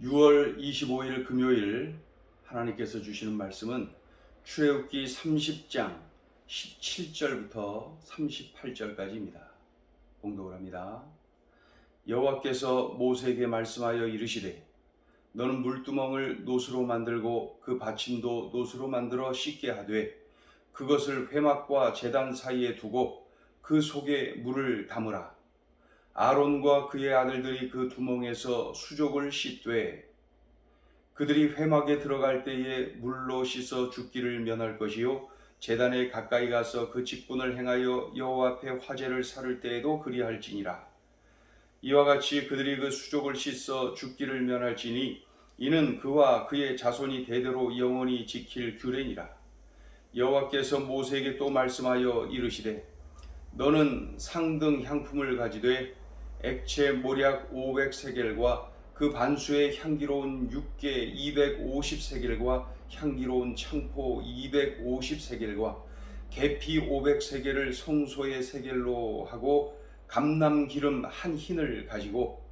6월 25일 금요일 하나님께서 주시는 말씀은 출애굽기 30장 17절부터 38절까지입니다. 봉독을 합니다. 여호와께서 모세에게 말씀하여 이르시되 너는 물두멍을 노수로 만들고 그 받침도 노수로 만들어 씻게 하되 그것을 회막과 제단 사이에 두고 그 속에 물을 담으라. 아론과 그의 아들들이 그 두멍에서 수족을 씻되 그들이 회막에 들어갈 때에 물로 씻어 죽기를 면할 것이요 제단에 가까이 가서 그 직분을 행하여 여호와 앞에 화제를 살을 때에도 그리할지니라. 이와 같이 그들이 그 수족을 씻어 죽기를 면할지니 이는 그와 그의 자손이 대대로 영원히 지킬 규례니라. 여호와께서 모세에게 또 말씀하여 이르시되 너는 상등 향품을 가지되 액체 모략 500세겔과 그 반수의 향기로운 육개 250세겔과 향기로운 창포 250세겔과 계피 500세겔을 성소의 세겔로 하고 감람기름 한 흰을 가지고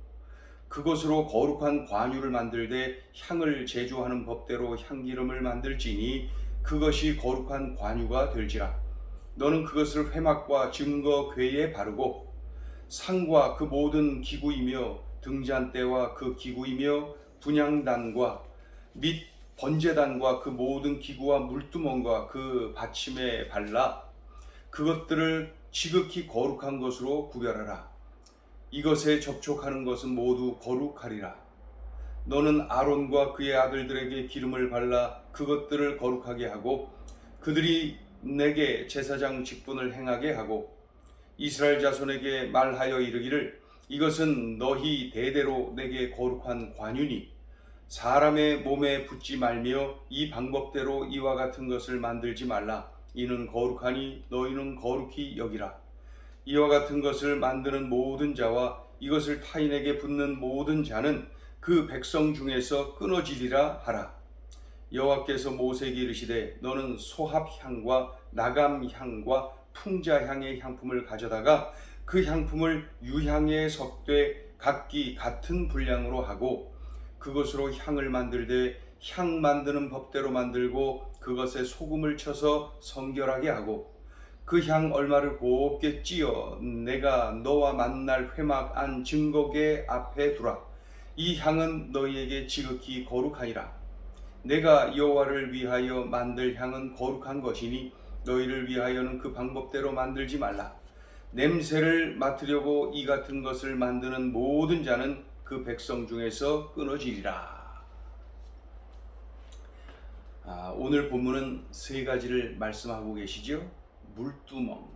그것으로 거룩한 관유를 만들되 향을 제조하는 법대로 향기름을 만들지니 그것이 거룩한 관유가 될지라. 너는 그것을 회막과 증거 궤에 바르고 상과 그 모든 기구이며 등잔대와 그 기구이며 분향단과 및 번제단과 그 모든 기구와 물두멍과 그 받침에 발라 그것들을 지극히 거룩한 것으로 구별하라. 이것에 접촉하는 것은 모두 거룩하리라. 너는 아론과 그의 아들들에게 기름을 발라 그것들을 거룩하게 하고 그들이 내게 제사장 직분을 행하게 하고 이스라엘 자손에게 말하여 이르기를 이것은 너희 대대로 내게 거룩한 관유니 사람의 몸에 붙지 말며 이 방법대로 이와 같은 것을 만들지 말라. 이는 거룩하니 너희는 거룩히 여기라. 이와 같은 것을 만드는 모든 자와 이것을 타인에게 붓는 모든 자는 그 백성 중에서 끊어지리라 하라. 여호와께서 모세에게 이르시되 너는 소합향과 나감향과 풍자향의 향품을 가져다가 그 향품을 유향에 섞되 각기 같은 분량으로 하고 그것으로 향을 만들되 향 만드는 법대로 만들고 그것에 소금을 쳐서 성결하게 하고 그 향 얼마를 곱게 찧어 내가 너와 만날 회막 안 증거궤 앞에 두라. 이 향은 너희에게 지극히 거룩하니라. 내가 여호와를 위하여 만들 향은 거룩한 것이니 너희를 위하여는 그 방법대로 만들지 말라. 냄새를 맡으려고 이 같은 것을 만드는 모든 자는 그 백성 중에서 끊어지리라. 오늘 본문은 세 가지를 말씀하고 계시죠. 물두멍,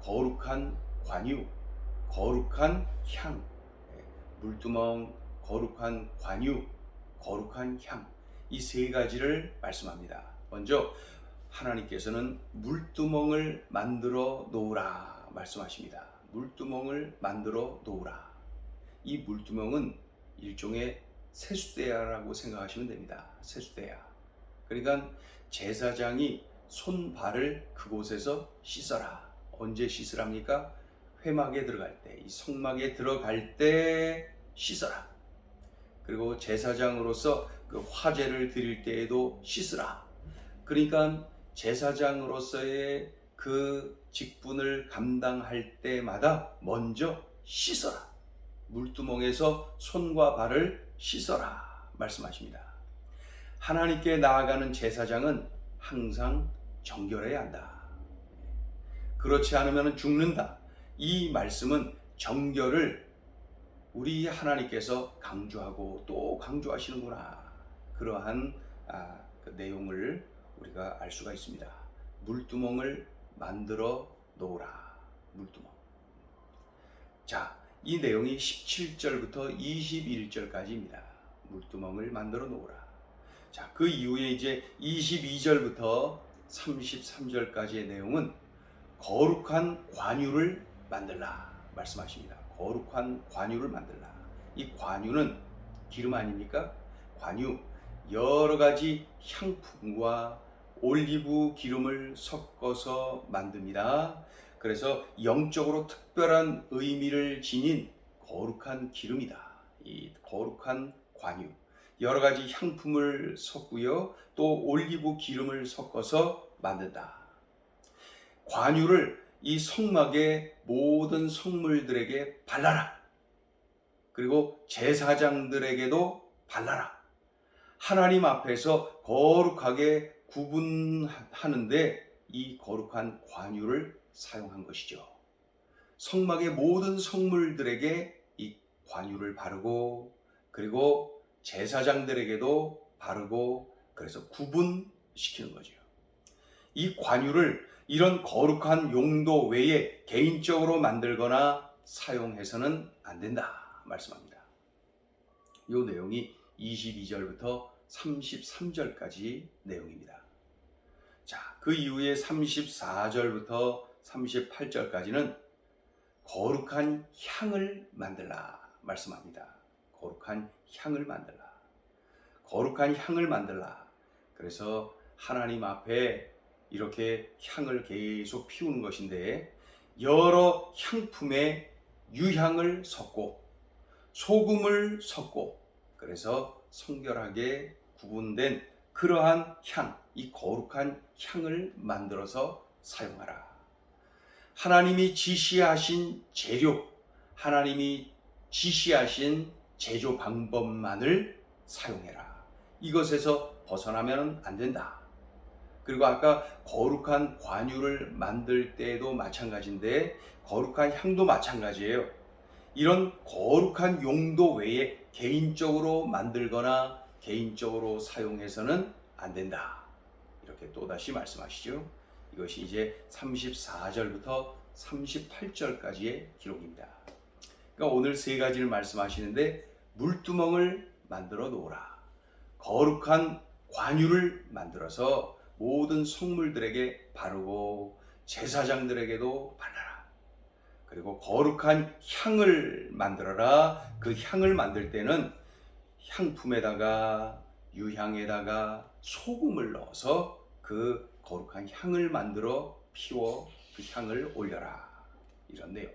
거룩한 관유, 거룩한 향. 물두멍, 거룩한 관유, 거룩한 향. 이 세 가지를 말씀합니다. 먼저 하나님께서는 물두멍을 만들어 놓으라 말씀하십니다. 물두멍을 만들어 놓으라. 이 물두멍은 일종의 세숫대야라고 생각하시면 됩니다. 세숫대야. 그러니까 제사장이 손발을 그곳에서 씻어라. 언제 씻으랍니까? 회막에 들어갈 때, 이 성막에 들어갈 때 씻어라. 그리고 제사장으로서 그 화제를 드릴 때에도 씻으라. 그러니까 제사장으로서의 그 직분을 감당할 때마다 먼저 씻어라. 물두멍에서 손과 발을 씻어라 말씀하십니다. 하나님께 나아가는 제사장은 항상 정결해야 한다. 그렇지 않으면 죽는다. 이 말씀은 정결을 우리 하나님께서 강조하고 또 강조하시는구나. 그러한 그 내용을 우리가 알 수가 있습니다. 물두멍을 만들어 놓으라. 물두멍. 자, 이 내용이 17절부터 21절까지입니다. 물두멍을 만들어 놓으라. 자, 그 이후에 이제 22절부터 33절까지의 내용은 거룩한 관유를 만들라 말씀하십니다. 거룩한 관유를 만들라. 이 관유는 기름 아닙니까? 관유, 여러 가지 향품과 올리브 기름을 섞어서 만듭니다. 그래서 영적으로 특별한 의미를 지닌 거룩한 기름이다. 이 거룩한 관유. 여러 가지 향품을 섞고요. 또 올리브 기름을 섞어서 만든다. 관유를 이 성막의 모든 성물들에게 발라라. 그리고 제사장들에게도 발라라. 하나님 앞에서 거룩하게 구분하는데 이 거룩한 관유를 사용한 것이죠. 성막의 모든 성물들에게 이 관유를 바르고 그리고 제사장들에게도 바르고 그래서 구분시키는 거죠. 이 관유를 이런 거룩한 용도 외에 개인적으로 만들거나 사용해서는 안 된다 말씀합니다. 이 내용이 22절부터 33절까지 내용입니다. 자, 그 이후에 34절부터 38절까지는 거룩한 향을 만들라 말씀합니다. 거룩한 향을 만들라. 거룩한 향을 만들라. 그래서 하나님 앞에 이렇게 향을 계속 피우는 것인데 여러 향품에 유향을 섞고 소금을 섞고 그래서 성결하게 구분된 그러한 향, 이 거룩한 향을 만들어서 사용하라. 하나님이 지시하신 재료, 하나님이 지시하신 제조 방법만을 사용해라. 이것에서 벗어나면 안 된다. 그리고 아까 거룩한 관유를 만들 때도 마찬가지인데 거룩한 향도 마찬가지예요. 이런 거룩한 용도 외에 개인적으로 만들거나 개인적으로 사용해서는 안 된다. 이렇게 또다시 말씀하시죠. 이것이 이제 34절부터 38절까지의 기록입니다. 그러니까 오늘 세 가지를 말씀하시는데 물두멍을 만들어 놓으라. 거룩한 관유를 만들어서 모든 성물들에게 바르고 제사장들에게도 발라라. 그리고 거룩한 향을 만들어라. 그 향을 만들 때는 향품에다가 유향에다가 소금을 넣어서 그 거룩한 향을 만들어 피워 그 향을 올려라. 이런 내용.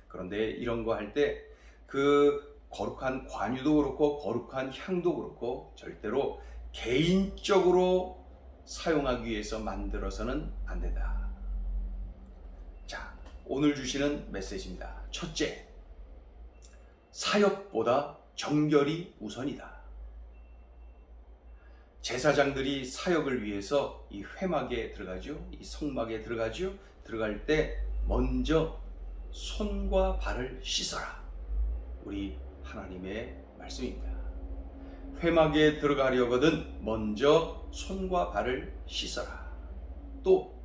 그런데 이런 거 할 때 그 거룩한 관유도 그렇고 거룩한 향도 그렇고 절대로 개인적으로 사용하기 위해서 만들어서는 안 된다. 자, 오늘 주시는 메시지입니다. 첫째, 사역보다 정결이 우선이다. 제사장들이 사역을 위해서 이 회막에 들어가죠. 이 성막에 들어가죠. 들어갈 때 먼저 손과 발을 씻어라. 우리 하나님의 말씀입니다. 회막에 들어가려거든 먼저 손과 발을 씻어라. 또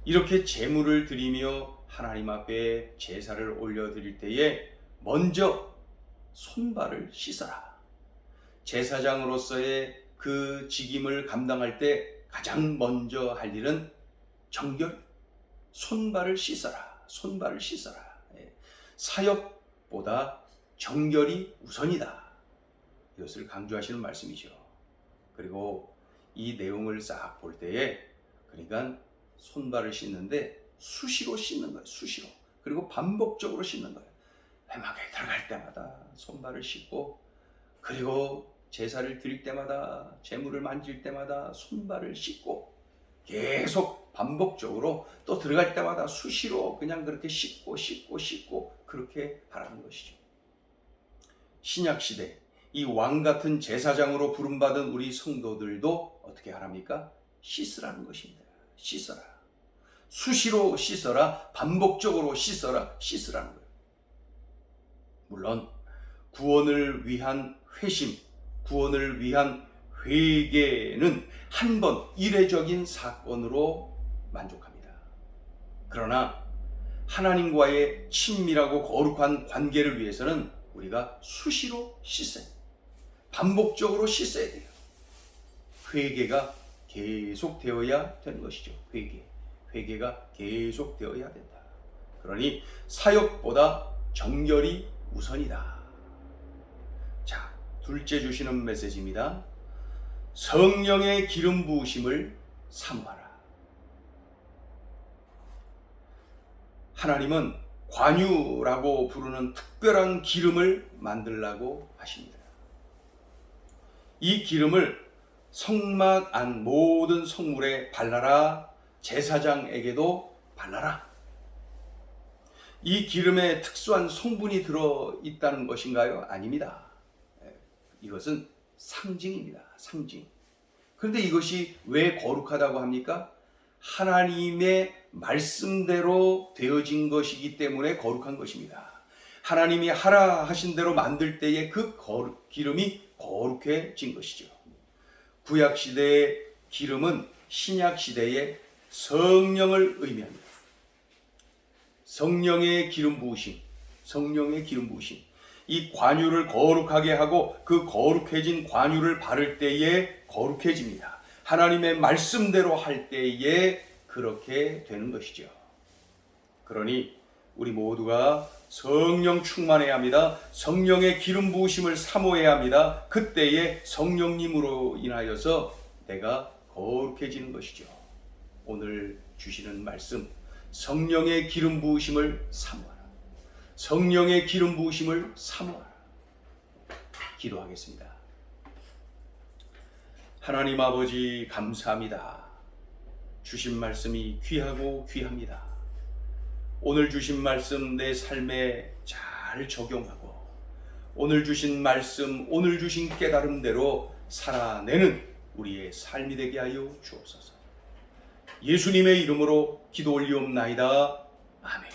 이렇게 제물을 드리며 하나님 앞에 제사를 올려드릴 때에 먼저 손발을 씻어라. 제사장으로서의 그 직임을 감당할 때 가장 먼저 할 일은 정결, 손발을 씻어라. 손발을 씻어라. 사역보다 정결이 우선이다. 이것을 강조하시는 말씀이죠. 그리고 이 내용을 싹 볼 때에 그러니까 손발을 씻는데 수시로 씻는 거예요. 수시로. 그리고 반복적으로 씻는 거예요. 회막에 들어갈 때마다 손발을 씻고 그리고 제사를 드릴 때마다 제물을 만질 때마다 손발을 씻고 계속 반복적으로 또 들어갈 때마다 수시로 그냥 그렇게 씻고 그렇게 하라는 것이죠. 신약시대 이 왕같은 제사장으로 부름받은 우리 성도들도 어떻게 하랍니까? 씻으라는 것입니다. 씻어라. 수시로 씻어라. 반복적으로 씻으라는 거예요. 물론 구원을 위한 회심, 구원을 위한 회개는 한 번 일회적인 사건으로 만족합니다. 그러나 하나님과의 친밀하고 거룩한 관계를 위해서는 우리가 수시로 씻어야 돼요. 반복적으로 씻어야 돼요. 회개가 계속되어야 되는 것이죠. 회개가 계속되어야 된다. 그러니 사역보다 정결이 우선이다. 자, 둘째 주시는 메시지입니다. 성령의 기름 부으심을 사모하라. 하나님은 관유라고 부르는 특별한 기름을 만들라고 하십니다. 이 기름을 성막 안 모든 성물에 발라라. 제사장에게도 발라라. 이 기름에 특수한 성분이 들어있다는 것인가요? 아닙니다. 이것은 상징입니다. 상징. 그런데 이것이 왜 거룩하다고 합니까? 하나님의 말씀대로 되어진 것이기 때문에 거룩한 것입니다. 하나님이 하라 하신 대로 만들 때에 그 기름이 거룩해진 것이죠. 구약시대의 기름은 신약시대의 성령을 의미합니다. 성령의 기름 부으심, 성령의 기름 부으심. 이 관유를 거룩하게 하고 그 거룩해진 관유를 바를 때에 거룩해집니다. 하나님의 말씀대로 할 때에 그렇게 되는 것이죠. 그러니 우리 모두가 성령 충만해야 합니다. 성령의 기름 부으심을 사모해야 합니다. 그때에 성령님으로 인하여서 내가 거룩해지는 것이죠. 오늘 주시는 말씀, 성령의 기름 부으심을 사모하라. 성령의 기름 부으심을 사모하라. 기도하겠습니다. 하나님 아버지 감사합니다. 주신 말씀이 귀하고 귀합니다. 오늘 주신 말씀 내 삶에 잘 적용하고 오늘 주신 말씀, 오늘 주신 깨달음대로 살아내는 우리의 삶이 되게 하여 주옵소서. 예수님의 이름으로 기도 올리옵나이다. 아멘.